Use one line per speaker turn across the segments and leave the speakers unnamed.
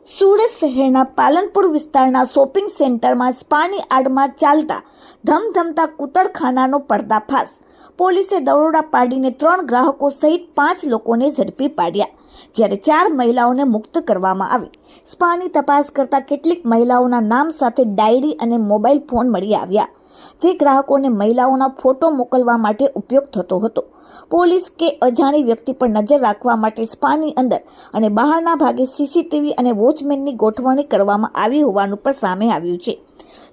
સુરત શહેરના પાલનપુર વિસ્તારના શોપિંગ સેન્ટરમાં સ્પાની આડમાં ચાલતા ધમધમતા કૂતરખાનાનો પર્દાફાશ. પોલીસે દરોડા પાડીને 3 ગ્રાહકો સહિત 5 લોકોને ઝડપી પાડ્યા, જ્યારે 4 મહિલાઓને મુક્ત કરવામાં આવી. સ્પાની તપાસ કરતા કેટલીક મહિલાઓના નામ સાથે ડાયરી અને મોબાઈલ ફોન મળી આવ્યા, જે ગ્રાહકોને મહિલાઓના ફોટો મોકલવા માટે ઉપયોગ થતો હતો. પોલીસ કે અજાણી વ્યક્તિ પર નજર રાખવા માટે સ્પાની અંદર અને બહારના ભાગે સીસીટીવી અને વોચમેનની ગોઠવણી કરવામાં આવી હોવાનું પણ સામે આવ્યું છે.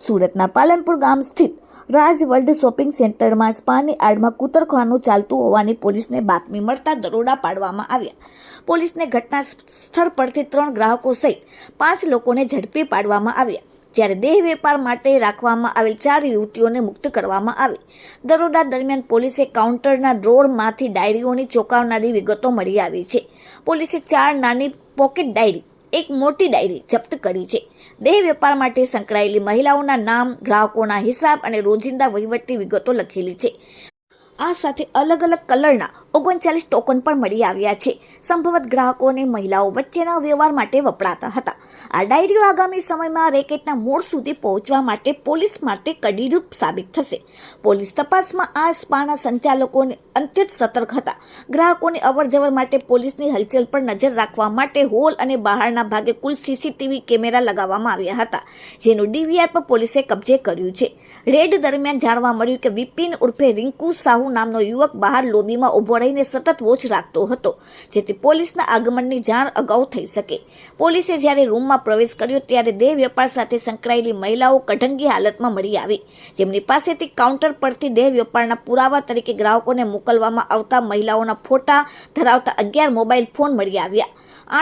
સુરતના પાલનપુર ગામ સ્થિત રાજ વર્લ્ડ શોપિંગ સેન્ટરમાં સ્પાની આડમાં કૂતરખાનું ચાલતું હોવાની પોલીસને બાતમી મળતા દરોડા પાડવામાં આવ્યા. પોલીસને ઘટના સ્થળ પરથી 3 ગ્રાહકો સહિત 5 લોકોને ઝડપી પાડવામાં આવ્યા, જ્યારે દેહ વેપાર માટે રાખવામાં આવેલ 4 યુવતીઓને મુક્ત કરવામાં આવી. દરોડા દરમિયાન પોલીસે કાઉન્ટરના ડ્રોરમાંથી ડાયરીઓની ચોંકાવનારી વિગતો મળી આવી છે. પોલીસે 4 નાની પોકેટ ડાયરી, 1 મોટી ડાયરી જપ્ત કરી છે. દેહ વેપાર માટે સંકળાયેલી મહિલાઓના નામ, ગ્રાહકોના હિસાબ અને રોજિંદા વહીવટી વિગતો લખેલી છે. આ સાથે અલગ અલગ કલરના 39 ટોકન પણ મળી આવ્યા છે. સંભવત ગ્રાહકો અને મહિલાઓ વચ્ચેના વ્યવહાર માટે વપરાતા હતા. આ ડાયરીઓ આગામી સમયમાં રેકેટના મૂળ સુધી પહોંચવા માટે પોલીસ માટે કડીરૂપ સાબિત થશે. પોલીસ તપાસમાં આ સ્પાના સંચાલકોને અત્યંત સતર્ક હતા. ગ્રાહકોની અવરજવર માટે પોલીસની હલચલ પર નજર રાખવા માટે હોલ અને બહારના ભાગે કુલ સીસીટીવી કેમેરા લગાવવામાં આવ્યા હતા, જેનું ડીવીઆર પર પોલીસે કબજે કર્યું છે. રેડ દરમિયાન જાણવા મળ્યું કે વિપિન ઉર્ફે રિંકુ સાહુ નામનો યુવક બહાર લોબીમાં ઉભો રહીને સતત વોચ રાખતો હતો, જેથી પોલીસના આગમનની જાણ અગાઉ થઈ શકે. પોલીસે જ્યારે રૂમમાં પ્રવેશ કર્યો ત્યારે દેહ વેપાર સાથે સંકળાયેલી મહિલાઓ કઢંગી હાલતમાં મળી આવી, જેમની પાસેથી કાઉન્ટર પરથી દેહ વેપારના પુરાવા તરીકે ગ્રાહકોને મોકલવામાં આવતા મહિલાઓના ફોટા ધરાવતા 11 મોબાઈલ ફોન મળી આવ્યા.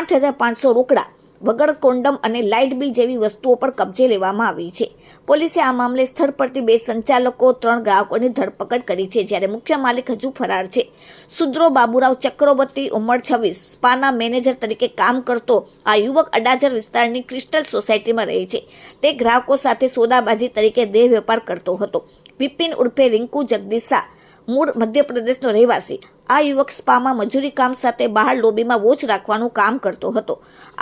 8,500 રોકડા વગર કોન્ડમ અને લાઇટ બિલ જેવી વસ્તુઓ પર કબજે લેવામાં આવી છે. પોલીસે આ મામલે સ્થળ પરથી 2 સંચાલકો, 3 ગ્રાહકોની ધરપકડ કરી છે, જ્યારે મુખ્ય માલિક હજુ ફરાર છે. સુદ્રો બાબુરાવ ચક્રવર્તી, ઉંમર 26, સ્પાના મેનેજર તરીકે કામ કરતો આ યુવક અડાજર વિસ્તારની ક્રિસ્ટલ સોસાયટીમાં રહે છે. તે ગ્રાહકો સાથે સોદાબાજી તરીકે દેહ વેપાર કરતો હતો. વિપિન ઉર્ફે રિંકુ જગદીશ શાહ, મૂળ મધ્યપ્રદેશનો રહેવાસી. આ યુવક સ્પામાં મજૂરી કામ સાથે બહાર લોબીમાં વોચ રાખવાનું કામ કરતો હતો.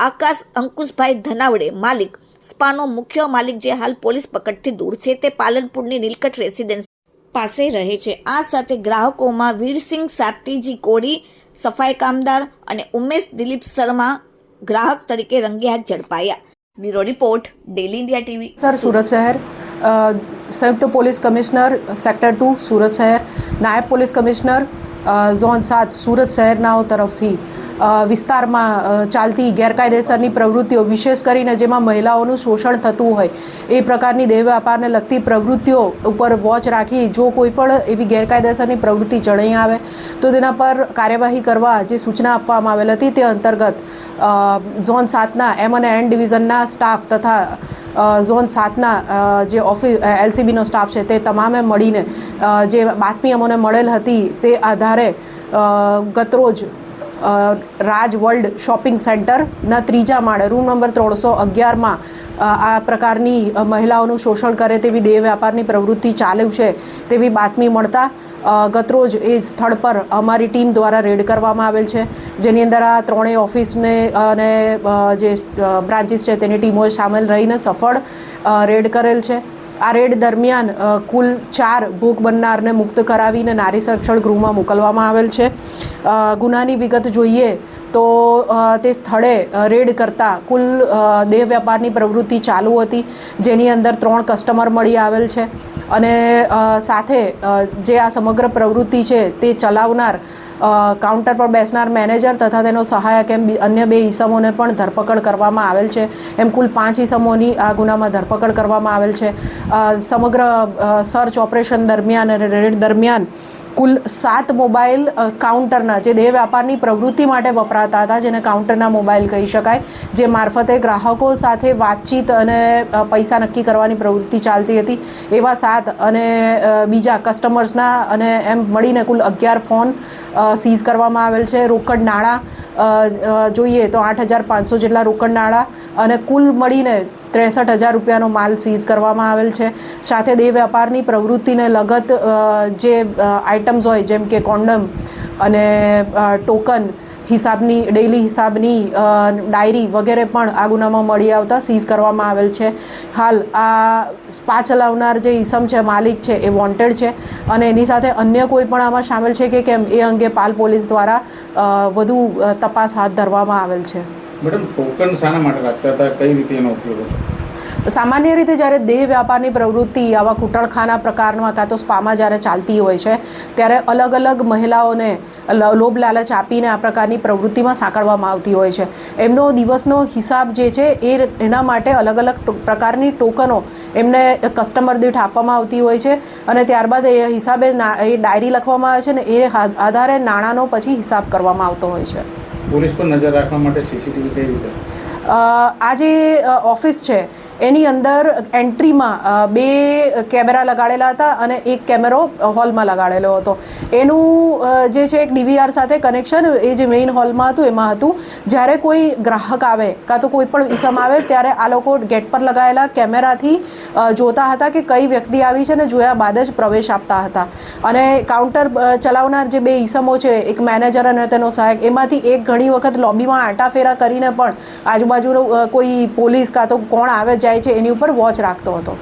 આકાશ અંકુશભાઈ ધનાવડે, માલિક, સ્પાનો મુખ્ય માલિક, જે હાલ પોલીસ પકડથી દૂર છે, તે પાલનપુરની નીલકંઠ રેસિડેન્સ પાસે રહે છે. આ સાથે ગ્રાહકોમાં વીરસિંહ સાતીજી કોડી, સફાઈ કામદાર અને ઉમેશ દિલીપ શર્મા ગ્રાહક તરીકે રંગે હાથ ઝડપાયા. Bureau report, daily India TV.
Sir, Surat શહેર સંયુક્ત પોલીસ કમિશનર સેક્ટર 2 સુરત શહેર, નાયબ પોલીસ કમિશનર ઝોન 7 સુરત શહેરનાઓ તરફથી વિસ્તારમાં ચાલતી ગેરકાયદેસરની પ્રવૃત્તિઓ, વિશેષ કરીને જેમાં મહિલાઓનું શોષણ થતું હોય એ પ્રકારની દેહ વ્યાપારને લગતી પ્રવૃત્તિઓ ઉપર વોચ રાખી જો કોઈ પણ એવી ગેરકાયદેસરની પ્રવૃત્તિ જણાઈ આવે તો તેના પર કાર્યવાહી કરવા જે સૂચના આપવામાં આવેલ હતી, તે અંતર્ગત ઝોન 7ના M અને N ડિવિઝનના સ્ટાફ તથા ઝોન 7ના જે LCBનો સ્ટાફ છે તે તમામે મળીને જે બાતમી અમને મળેલ હતી તે આધારે ગતરોજ રાજ વર્લ્ડ શોપિંગ સેન્ટરના 3જા માળે રૂમ નંબર 311માં આ પ્રકારની મહિલાઓનું શોષણ કરે તેવી દેહ વ્યાપારની પ્રવૃત્તિ ચાલુ છે તેવી બાતમી મળતા ગતરોજ એ સ્થળ પર અમારી ટીમ દ્વારા રેડ કરવામાં આવેલ છે, જેની અંદર આ 3 ઓફિસને અને જે બ્રાન્ચીસ છે તેની ટીમોએ સામેલ રહીને સફળ રેડ કરેલ છે. આ રેડ દરમિયાન કુલ 4 ભોગ બનનારને મુક્ત કરાવીને નારી સંરક્ષણ ગૃહમાં મોકલવામાં આવેલ છે. ગુનાની વિગત જોઈએ તો તે સ્થળે રેડ કરતા કુલ દેહ વ્યાપારની પ્રવૃત્તિ ચાલુ હતી, જેની અંદર 3 કસ્ટમર મળી આવેલ છે અને સાથે જે આ સમગ્ર પ્રવૃત્તિ છે તે ચલાવનાર કાઉન્ટર પર બેસનાર મેનેજર તથા તેનો સહાયક એમ અન્ય 2 ઈસમોને પણ ધરપકડ કરવામાં આવેલ છે. એમ કુલ 5 ઈસમોની આ ગુનામાં ધરપકડ કરવામાં આવેલ છે. સમગ્ર સર્ચ ઓપરેશન દરમિયાન અને રેડ દરમિયાન કુલ 7 મોબાઈલ કાઉન્ટરના જે દેહ વ્યાપારની પ્રવૃત્તિ માટે વપરાતા હતા, જેને કાઉન્ટરના મોબાઈલ કહી શકાય, જે મારફતે ગ્રાહકો સાથે વાતચીત અને પૈસા નક્કી કરવાની પ્રવૃત્તિ ચાલતી હતી, એવા 7 અને બીજા કસ્ટમર્સના અને એમ મળીને કુલ 11 ફોન સીઝ કરવામાં આવેલ છે. રોકડ નાણાં જોઈએ તો 8,500 જેટલા રોકડ નાણાં અને કુલ મળીને 63,000 રૂપિયાનો માલ સીઝ કરવામાં આવેલ છે. સાથે દેહ વ્યાપારની પ્રવૃત્તિને લગત જે આઇટમ્સ હોય જેમ કે કોન્ડમ અને ટોકન હિસાબની ડેઇલી હિસાબની ડાયરી વગેરે પણ આ ગુનામાં મળી આવતા સીઝ કરવામાં આવેલ છે. હાલ આ સ્પા ચલાવનાર જે ઈસમ છે, માલિક છે, એ વોન્ટેડ છે અને એની સાથે અન્ય કોઈ પણ આમાં સામેલ છે કે કેમ એ અંગે પાલ પોલીસ દ્વારા વધુ તપાસ હાથ ધરવામાં આવેલ છે.
મેડમ, ટોકન શાના માટે રાખતા હતા, કઈ રીતે એનો ઉપયોગ હતો?
સામાન્ય રીતે જ્યારે દેહ વ્યાપારની પ્રવૃત્તિ આવા કૂટણખાના પ્રકારમાં કાં તો સ્પામાં જ્યારે ચાલતી હોય છે ત્યારે અલગ અલગ મહિલાઓને લોભ લાલચ આપીને આ પ્રકારની પ્રવૃત્તિમાં સાંકળવામાં આવતી હોય છે. એમનો દિવસનો હિસાબ જે છે એના માટે અલગ અલગ પ્રકારની ટોકનો એમને કસ્ટમર દીઠ આપવામાં આવતી હોય છે અને ત્યારબાદ એ હિસાબે એ ડાયરી લખવામાં આવે છે ને એ આધારે નાણાંનો પછી હિસાબ કરવામાં આવતો હોય છે.
પોલીસ પર નજર રાખવા માટે સીસીટીવી કઈ રીતે?
આ જે ઓફિસ છે એની અંદર એન્ટ્રીમાં 2 કેમેરા લગાડેલા હતા અને એક કેમેરો હોલમાં લગાડેલો હતો. એનું જે છે એક ડીવીઆર સાથે કનેક્શન એ જે મેઇન હોલમાં હતું એમાં હતું. જ્યારે કોઈ ગ્રાહક આવે કાં તો કોઈ પણ ઈસમ આવે ત્યારે આ લોકો ગેટ પર લગાવેલા કેમેરાથી જોતા હતા કે કઈ વ્યક્તિ આવી છે ને જોયા બાદ જ પ્રવેશ આપતા હતા. અને કાઉન્ટર ચલાવનાર જે 2 ઈસમો છે, એક મેનેજર અને તેનો સહાયક, એમાંથી એક ઘણી વખત લોબીમાં આંટાફેરા કરીને પણ આજુબાજુનો કોઈ પોલીસ કાં તો કોણ આવે જાય છે એની ઉપર વોચ રાખતો હતો.